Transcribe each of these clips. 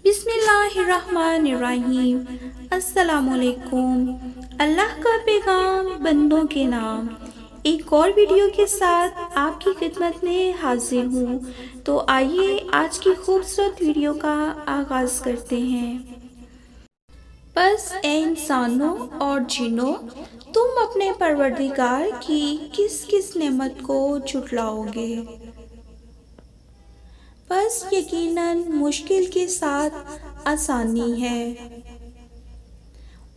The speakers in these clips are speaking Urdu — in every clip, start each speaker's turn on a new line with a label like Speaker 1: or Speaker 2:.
Speaker 1: بسم اللہ الرحمن الرحیم۔ السلام علیکم۔ اللہ کا پیغام بندوں کے نام، ایک اور ویڈیو کے ساتھ آپ کی خدمت میں حاضر ہوں۔ تو آئیے آج کی خوبصورت ویڈیو کا آغاز کرتے ہیں۔ بس اے انسانوں اور جنوں، تم اپنے پروردگار کی کس کس نعمت کو جھٹلاؤ گے؟ بس یقیناً مشکل کے ساتھ آسانی ہے،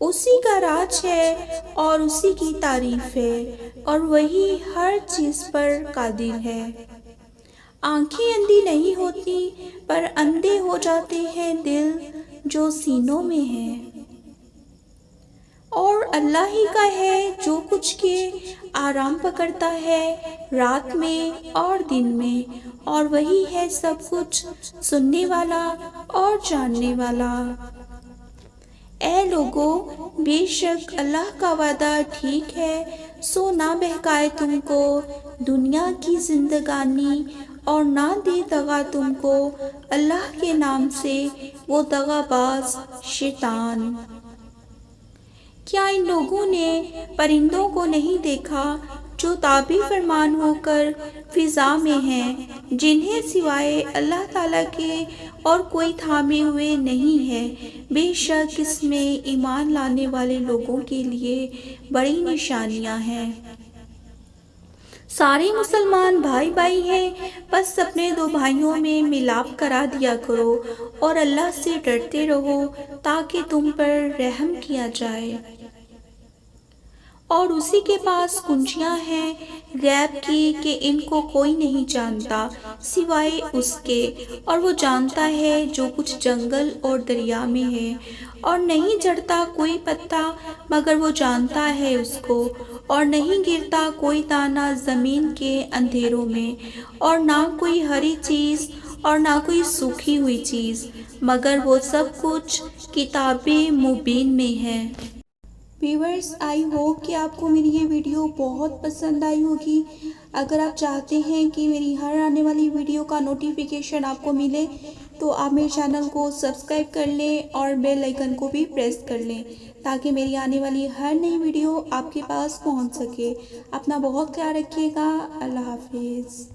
Speaker 1: اسی کا راج ہے اور اسی کی تعریف ہے، اور وہی ہر چیز پر قادر ہے۔ آنکھیں اندھی نہیں ہوتی پر اندھے ہو جاتے ہیں دل جو سینوں میں ہیں، اور اللہ ہی کا ہے جو کچھ کے آرام پکڑتا ہے رات میں اور دن میں، اور وہی ہے سب کچھ سننے والا اور جاننے والا۔ اے لوگو، بے شک اللہ کا وعدہ ٹھیک ہے، سو نہ بہکائے تم کو دنیا کی زندگانی، اور نہ دے دغا تم کو اللہ کے نام سے وہ دغا باز شیطان۔ کیا ان لوگوں نے پرندوں کو نہیں دیکھا جو تابع فرمان ہو کر فضا میں ہیں، جنہیں سوائے اللہ تعالیٰ کے اور کوئی تھامے ہوئے نہیں ہے؟ بے شک اس میں ایمان لانے والے لوگوں کے لیے بڑی نشانیاں ہیں۔ سارے مسلمان بھائی بھائی ہیں، بس اپنے دو بھائیوں میں ملاپ کرا دیا کرو، اور اللہ سے ڈرتے رہو تاکہ تم پر رحم کیا جائے۔ اور اسی کے پاس کنجیاں ہیں غیب کی کہ ان کو کوئی نہیں جانتا سوائے اس کے، اور وہ جانتا ہے جو کچھ جنگل اور دریا میں ہے، اور نہیں جھڑتا کوئی پتا مگر وہ جانتا ہے اس کو، اور نہیں گرتا کوئی دانہ زمین کے اندھیروں میں، اور نہ کوئی ہری چیز اور نہ کوئی سوکھی ہوئی چیز، مگر وہ سب کچھ کتاب مبین میں ہے۔ ویورز، آئی ہوپ کہ آپ کو میری یہ ویڈیو بہت پسند آئی ہوگی۔ اگر آپ چاہتے ہیں کہ میری ہر آنے والی ویڈیو کا نوٹیفیکیشن آپ کو ملے تو آپ میرے چینل کو سبسکرائب کر لیں اور بیل آئیکن کو بھی پریس کر لیں تاکہ میری آنے والی ہر نئی ویڈیو آپ کے پاس پہنچ سکے۔ اپنا بہت خیال رکھیے گا۔ اللہ حافظ۔